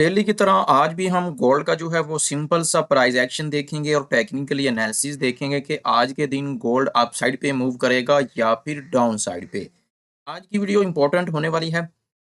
Daily की तरह आज भी हम गोल्ड का जो है वो सिंपल सा प्राइस एक्शन देखेंगे और टेक्निकली एनालिसिस देखेंगे कि आज के दिन गोल्ड अप साइड पे मूव करेगा या फिर डाउन साइड पे। आज की वीडियो इंपॉर्टेंट होने वाली है।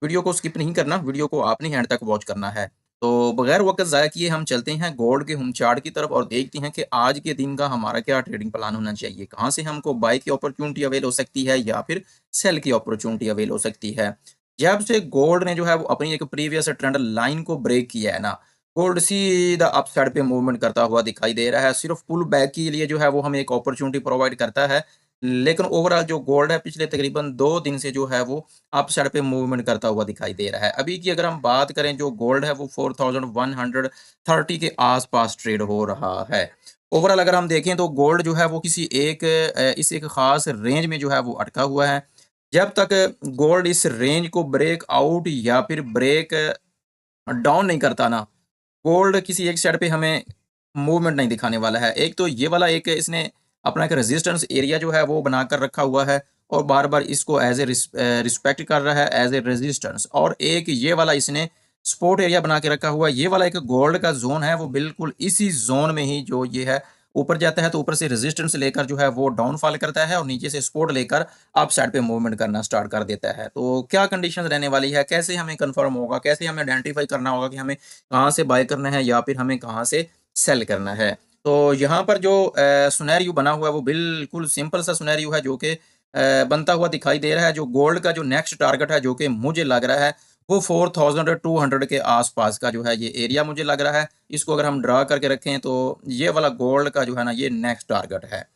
वीडियो को स्किप नहीं करना, वीडियो को आपने एंड तक वॉच करना है। तो बगैर वक्त ज़ाया किए हम चलते हैं गोल्ड के हम चार्ट की तरफ और देखते हैं कि आज के दिन का हमारा क्या ट्रेडिंग प्लान होना चाहिए। कहाँ से हमको बाय की अपॉर्चुनिटी अवेल हो सकती है या फिर सेल की अपॉर्चुनिटी अवेल हो सकती है। जब से गोल्ड ने जो है वो अपनी एक प्रीवियस ट्रेंड लाइन को ब्रेक किया है ना, गोल्ड सीधा अप साइड पे मूवमेंट करता हुआ दिखाई दे रहा है। सिर्फ पुल बैक के लिए जो है वो हमें एक अपॉर्चुनिटी प्रोवाइड करता है। लेकिन ओवरऑल जो गोल्ड है पिछले तकरीबन 2 दिन से जो है वो अप साइड पे मूवमेंट करता हुआ दिखाई दे रहा है। अभी की अगर हम बात करें जो गोल्ड है वो 4130 के आस-पास ट्रेड हो रहा है। ओवरऑल अगर हम देखें तो गोल्ड जो है वो किसी एक इस एक ख़ास रेंज में जो है वो अटका हुआ है। जब तक गोल्ड इस रेंज को ब्रेक आउट या फिर ब्रेक डाउन नहीं करता ना, गोल्ड किसी एक साइड पे हमें मूवमेंट नहीं दिखाने वाला है। एक तो ये वाला एक इसने अपना एक रेजिस्टेंस एरिया जो है वो बनाकर रखा हुआ है और बार-बार इसको एज़ ए रिस्पेक्ट कर रहा है एज़ ए रेजिस्टेंस, और एक ये वाला इसने सपोर्ट एरिया बना के रखा हुआ है। ये वाला एक गोल्ड का ज़ोन है वो बिल्कुल इसी ज़ोन में ही जो ये है ऊपर जाता है, तो ऊपर से रेजिस्टेंस लेकर जो है वो डाउनफॉल करता है और नीचे से सपोर्ट लेकर अप साइड पे मूवमेंट करना स्टार्ट कर देता है। तो क्या कंडीशंस रहने वाली है? कैसे हमें कन्फर्म होगा? कैसे हमें आइडेंटिफ़ाई करना होगा कि हमें कहाँ से बाय करना है या फिर हमें कहाँ से सेल करना है। तो यहाँ पर जो सिनेरियो बना हुआ है वो बिल्कुल सिंपल सा सिनेरियो है जो कि बनता हुआ दिखाई दे रहा है। जो गोल्ड का जो नेक्स्ट टारगेट है जो कि मुझे लग रहा है वो 4200 के आस-पास का जो है ये एरिया मुझे लग रहा है। इसको अगर हम ड्रा करके रखें तो ये वाला गोल्ड का जो है ना ये नेक्स्ट टारगेट है।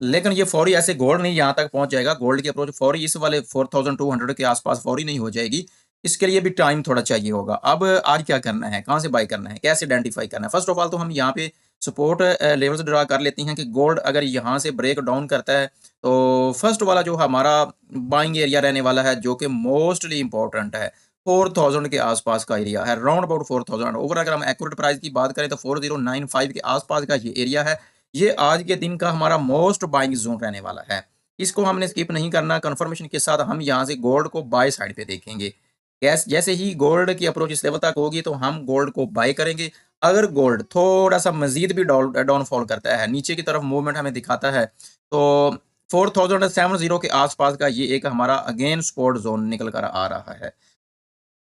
लेकिन ये फौरी ऐसे गोल्ड नहीं यहाँ तक पहुँच जाएगा, गोल्ड की अप्रोच फौरी इस वाले 4200 के आस-पास फौरी नहीं हो जाएगी। इसके लिए भी टाइम थोड़ा चाहिए होगा। अब आज क्या करना है? कहाँ से बाय करना है? कैसे आइडेंटिफ़ाई करना है? फ़र्स्ट ऑफ ऑल तो हम यहाँ पे सपोर्ट लेवल्स ड्रा कर लेते हैं कि गोल्ड अगर यहाँ से ब्रेक डाउन करता है, तो फर्स्ट वाला जो हमारा बाइंग एरिया रहने वाला है, जो कि मोस्टली इम्पोर्टेंट है, 4000 के आस-पास का एरिया है, राउंड अबाउट 4000। ओवर अगर हम एक्यूरेट प्राइस की बात करें तो 4095 के आस-पास का ये एरिया है। ये आज के दिन का हमारा मोस्ट बाइंग ज़ोन रहने वाला है। इसको हमने स्किप नहीं करना, कन्फर्मेशन के साथ हम यहाँ से गोल्ड को बाय साइड पे देखेंगे। जैसे ही गोल्ड की अप्रोच इस लेवल तक होगी तो हम गोल्ड को बाय करेंगे। अगर गोल्ड थोड़ा-सा मज़ीद भी डाउनफॉल करता है, नीचे की तरफ मूवमेंट हमें दिखाता है, तो 4070 के आस-पास का ये एक हमारा अगेन सपोर्ट ज़ोन निकल कर आ रहा है।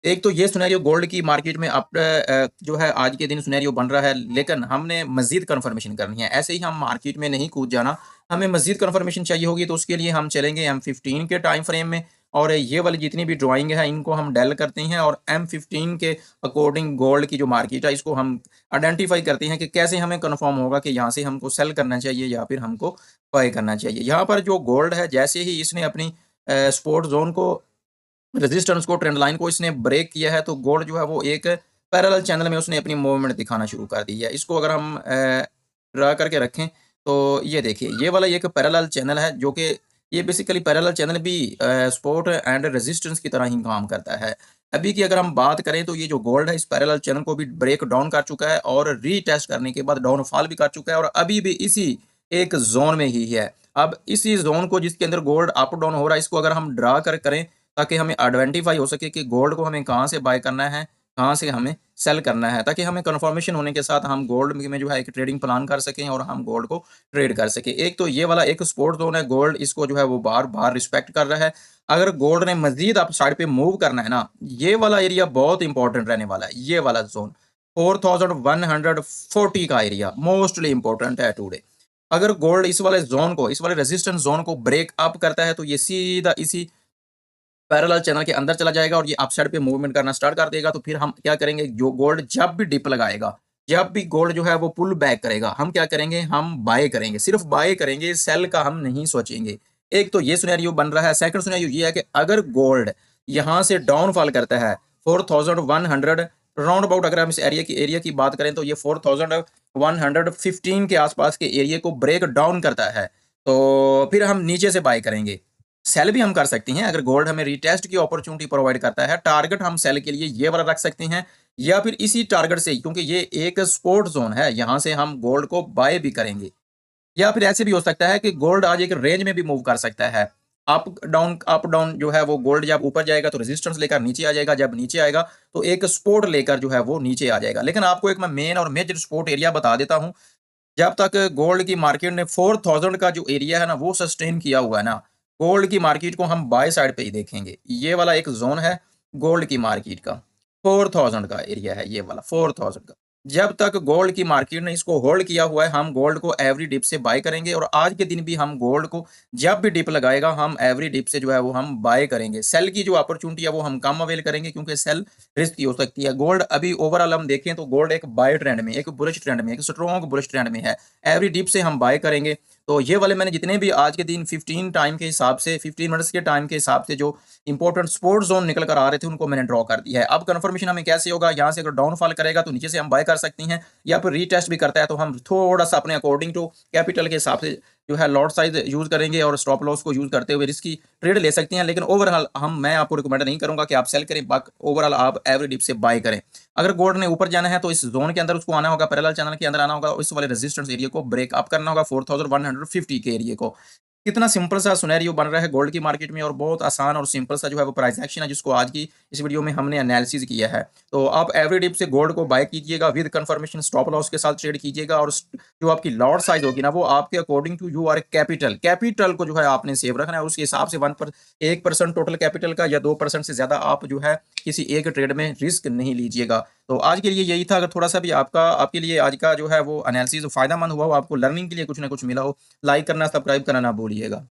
एक तो ये सिनेरियो गोल्ड की मार्केट में जो है आज के दिन सिनेरियो बन रहा है, लेकिन हमने मज़ीद कन्फर्मेशन करनी है। ऐसे ही हम मार्केट में नहीं कूद जाना, हमें मज़ीद कन्फर्मेशन चाहिए होगी तो उसके लिए हम चलेंगे M15 के टाइम फ्रेम में, और ये वाली जितनी भी ड्राइंग है इनको हम डेल करते हैं और M15 के अकॉर्डिंग गोल्ड की जो मार्केट है इसको हम आइडेंटिफ़ाई करते हैं कि कैसे हमें कन्फर्म होगा कि यहाँ से हमको सेल करना चाहिए या फिर हमको बाय करना चाहिए। यहाँ पर जो गोल्ड है जैसे ही इसने अपनी सपोर्ट ज़ोन को, रेजिस्टेंस को, ट्रेंड लाइन को इसने ब्रेक किया है, तो गोल्ड जो है वो एक पैरेलल चैनल में उसने अपनी मूवमेंट दिखाना शुरू कर दी है। इसको अगर हम ड्रा करके रखें तो ये देखिए ये वाला एक पैरेलल चैनल है जो कि ये बेसिकली पैरेलल चैनल भी सपोर्ट एंड रेजिस्टेंस की तरह ही काम करता है। अभी की अगर हम बात करें तो ये जो गोल्ड है इस पैरेलल चैनल को भी ब्रेक डाउन कर चुका है और रीटेस्ट करने के बाद डाउनफॉल भी कर चुका है और अभी भी इसी एक ज़ोन में ही है। अब इसी ज़ोन को जिसके अंदर गोल्ड अप डाउन हो रहा है इसको अगर हम ड्रा करें ताकि हमें आइडेंटिफ़ाई हो सके कि गोल्ड को हमें कहाँ से बाय करना है, कहाँ से हमें सेल करना है, ताकि हमें कन्फर्मेशन होने के साथ हम गोल्ड में जो है एक ट्रेडिंग प्लान कर सकें और हम गोल्ड को ट्रेड कर सकें। एक तो ये वाला एक सपोर्ट ज़ोन है, गोल्ड इसको जो है वो बार-बार रिस्पेक्ट कर रहा है। अगर गोल्ड ने मज़ीद अप साइड पे मूव करना है ना, ये वाला एरिया बहुत इंपॉर्टेंट रहने वाला है, ये वाला ज़ोन 4140 का एरिया मोस्टली इंपॉर्टेंट है टुडे। अगर गोल्ड इस वाले ज़ोन को, इस वाले रेजिस्टेंस ज़ोन को ब्रेक अप करता है तो ये सीधा इसी पैरेलल चैनल के अंदर चला जाएगा और ये अप साइड पे मूवमेंट करना स्टार्ट कर देगा। तो फिर हम क्या करेंगे, जो गोल्ड जब भी डिप लगाएगा, जब भी गोल्ड जो है वो पुल बैक करेगा, हम क्या करेंगे, हम बाय करेंगे, सिर्फ बाय करेंगे, सेल का हम नहीं सोचेंगे। एक तो ये सिनेरियो बन रहा है। सेकंड सिनेरियो ये है कि अगर गोल्ड यहाँ से डाउनफॉल करता है 4100 राउंड अबाउट, अगर हम इस एरिया की बात करें तो ये 4115 के आसपास के एरिया को ब्रेक डाउन करता है, तो फिर हम नीचे से बाय करेंगे। सेल भी हम कर सकते हैं अगर गोल्ड हमें रीटेस्ट की अपॉर्चुनिटी प्रोवाइड करता है। टारगेट हम सेल के लिए ये वाला रख सकते हैं या फिर इसी टारगेट से, क्योंकि ये एक सपोर्ट जोन है, यहाँ से हम गोल्ड को बाय भी करेंगे। या फिर ऐसे भी हो सकता है कि गोल्ड आज एक रेंज में भी मूव कर सकता है। अप डाउन जो है वो गोल्ड जब ऊपर जाएगा तो रेजिस्टेंस लेकर नीचे आ जाएगा, जब नीचे आएगा तो एक सपोर्ट लेकर जो है वो नीचे आ जाएगा। लेकिन आपको एक मैं मेन और मेजर सपोर्ट एरिया बता देता हूँ। जब तक गोल्ड की मार्केट ने 4000 का जो एरिया है ना वो सस्टेन किया हुआ है ना, गोल्ड की मार्केट को हम बाय साइड पे ही देखेंगे। ये वाला एक जोन है गोल्ड की मार्केट का, 4000 का एरिया है ये वाला, 4000 का। जब तक गोल्ड की मार्केट ने इसको होल्ड किया हुआ है, हम गोल्ड को एवरी डिप से बाय करेंगे और आज के दिन भी हम गोल्ड को जब भी डिप लगाएगा हम एवरी डिप से जो है वो हम बाय करेंगे। सेल की जो अपॉर्चुनिटी है वो हम कम अवेल करेंगे, क्योंकि सेल रिस्क की हो सकती है। गोल्ड अभी ओवरऑल हम देखें तो गोल्ड एक बाय ट्रेंड में, एक बुलिश ट्रेंड में, एक स्ट्रॉन्ग बुलिश ट्रेंड में है। एवरी डिप से हम बाय करेंगे। तो ये वाले मैंने जितने भी आज के दिन 15 टाइम के हिसाब से, 15 मिनट्स के टाइम के हिसाब से जो इंपॉर्टेंट सपोर्ट जोन निकल कर आ रहे थे उनको मैंने ड्रॉ कर दिया है। अब कंफर्मेशन हमें कैसे होगा, यहाँ से अगर डाउनफॉल करेगा तो नीचे से हम बाय कर सकते हैं, या फिर रीटेस्ट भी करता है तो हम थोड़ा सा अपने अकॉर्डिंग टू कैपिटल के हिसाब से जो है लॉट साइज यूज करेंगे और स्टॉप लॉस को यूज करते हुए रिस्क की ट्रेड ले सकते हैं। लेकिन ओवरऑल मैं आपको रिकमेंड नहीं करूंगा कि आप सेल करें, ओवरऑल आप एवरी डिप से बाय करें। अगर गोल्ड ने ऊपर जाना है तो इस जोन के अंदर उसको आना होगा, पैरेलल चैनल के अंदर आना होगा, इस वाले रेजिस्टेंस एरिया को ब्रेक अप करना होगा, 4150 के एरिया को। कितना सिंपल सा सिनेरियो बन रहा है गोल्ड की मार्केट में, और बहुत आसान और सिंपल सा जो है वो प्राइस एक्शन है जिसको आज की इस वीडियो में हमने एनालिसिस किया है। तो आप एवरी डिप से गोल्ड को बाय कीजिएगा विद कंफर्मेशन, स्टॉप लॉस के साथ ट्रेड कीजिएगा, और जो आपकी लॉट साइज होगी ना वो आपके according to your capital को जो है आपने सेव रखना है। उसके हिसाब से 1% टोटल कैपिटल का या 2% से ज्यादा आप जो है किसी एक ट्रेड में रिस्क नहीं लीजिएगा। तो आज के लिए यही था। अगर थोड़ा सा भी आपके लिए आज का जो है वो एनालिसिस फायदेमंद हुआ हो, आपको लर्निंग के लिए कुछ ना कुछ मिला हो, लाइक करना, सब्सक्राइब करना ना भूलिएगा।